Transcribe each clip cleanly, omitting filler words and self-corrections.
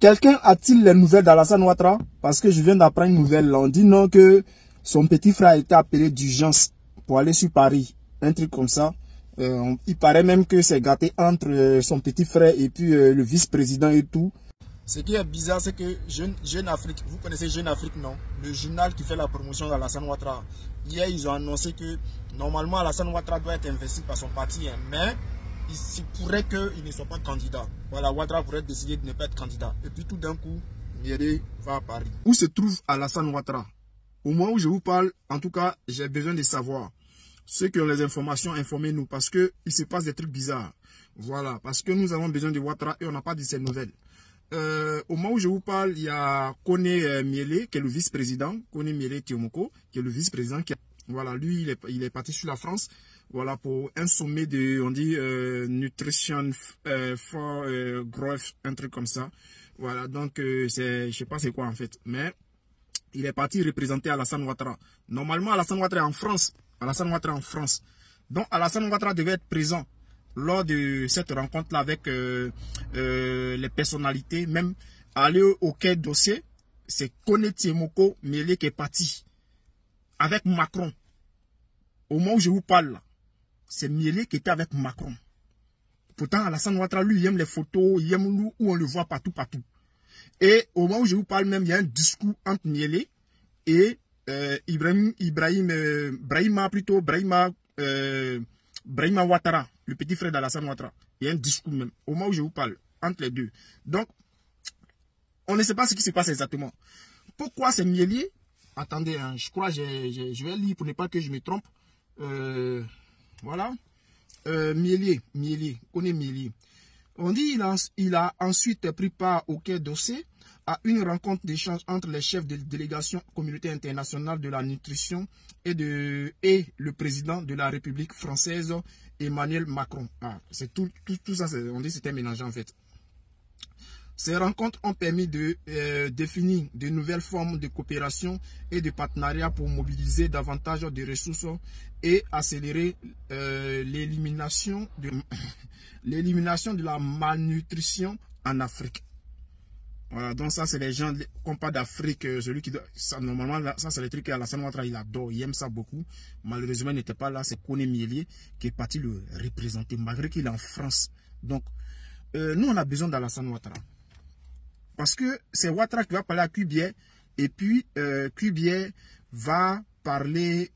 Quelqu'un a-t-il les nouvelles d'Alassane Ouattara? Parce que je viens d'apprendre une nouvelle. On dit non que son petit frère a été appelé d'urgence pour aller sur Paris. Un truc comme ça. Il paraît même que c'est gâté entre son petit frère et puis le vice-président et tout. Ce qui est bizarre, c'est que Jeune Afrique, vous connaissez Jeune Afrique, non? Le journal qui fait la promotion d'Alassane Ouattara. Hier, ils ont annoncé que normalement Alassane Ouattara doit être investi par son parti, hein, mais il pourrait qu'il ne soit pas candidat. Voilà, Ouattara pourrait décider de ne pas être candidat. Et puis tout d'un coup, Miele va à Paris. Où se trouve Alassane Ouattara? Au moment où je vous parle, en tout cas, j'ai besoin de savoir. Ceux qui ont les informations, informez-nous, parce qu'il se passe des trucs bizarres. Voilà, parce que nous avons besoin de Ouattara et on n'a pas de ces nouvelles. Au moment où je vous parle, il y a Koné Miele, qui est le vice-président, Koné Miele Tiomoko, qui est le vice-président. Voilà, lui, il est parti sur la France, voilà, pour un sommet de, on dit, nutrition for growth, un truc comme ça. Voilà, donc, je sais pas c'est quoi en fait, mais il est parti représenter Alassane Ouattara. Normalement, Alassane Ouattara est en France. Alassane Ouattara en France. Donc, Alassane Ouattara devait être présent lors de cette rencontre-là avec les personnalités, même aller au quai d'Ossé. C'est Koné Tiomoko Miele qui est parti avec Macron. Au moment où je vous parle, c'est Miele qui était avec Macron. Pourtant, Alassane Ouattara, lui, il aime les photos, il aime où on le voit partout, partout. Et au moment où je vous parle même, il y a un discours entre Miele et Brahima Ouattara, le petit frère d'Alassane Ouattara. Il y a un discours même, au moment où je vous parle, entre les deux. Donc, on ne sait pas ce qui se passe exactement. Pourquoi c'est Miele? Attendez, hein, je crois que je vais lire pour ne pas que je me trompe. Voilà. Miele, Koné Miele. On dit qu'il a ensuite pris part au quai d'Ossé à une rencontre d'échange entre les chefs de délégation communauté internationale de la nutrition et le président de la République française, Emmanuel Macron. Ah, c'est tout ça, on dit que c'était mélangé en fait. Ces rencontres ont permis de définir de nouvelles formes de coopération et de partenariat pour mobiliser davantage de ressources et accélérer l'élimination de la malnutrition en Afrique. Voilà, donc ça c'est les gens qu'on parle d'Afrique, celui qui doit, ça, normalement ça c'est le truc qu'Alassane Ouattara il adore, il aime ça beaucoup. Malheureusement il n'était pas là, c'est Koné Miele qui est parti le représenter malgré qu'il est en France. Donc nous on a besoin d'Alassane Ouattara. Parce que c'est Ouattara qui va parler à Kubier et puis Kubier va parler,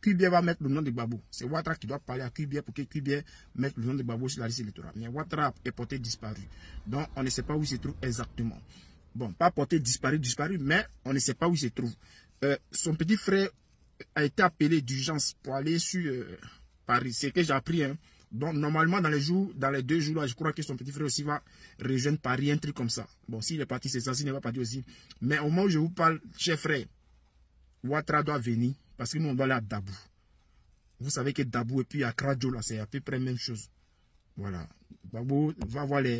Kubier va mettre le nom de Gbagbo. C'est Ouattara qui doit parler à Kubier pour que Kubier mette le nom de Gbagbo sur la liste électorale. Mais Ouattara est porté disparu. Donc on ne sait pas où il se trouve exactement. Bon, pas porté disparu, mais on ne sait pas où il se trouve. Son petit frère a été appelé d'urgence pour aller sur Paris. C'est que j'ai appris, hein. Donc, normalement, dans les 2 jours, là, je crois que son petit frère aussi va rejoindre Paris, un truc comme ça. Bon, s'il est parti, c'est ça, s'il n'est pas parti aussi. Mais au moment où je vous parle, cher frère, Ouattara doit venir, parce que nous, on doit aller à Dabou. Vous savez que Dabou et puis à Kradjo, là, c'est à peu près la même chose. Voilà. Dabou va voir les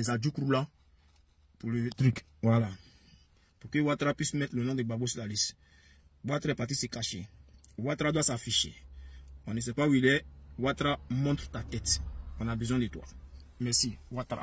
adjoukrou là, pour le truc. Voilà. Pour que Ouattara puisse mettre le nom de Gbagbo sur la liste. Ouattara est parti se cacher. Ouattara doit s'afficher. On ne sait pas où il est. Ouattara, montre ta tête. On a besoin de toi. Merci, Ouattara.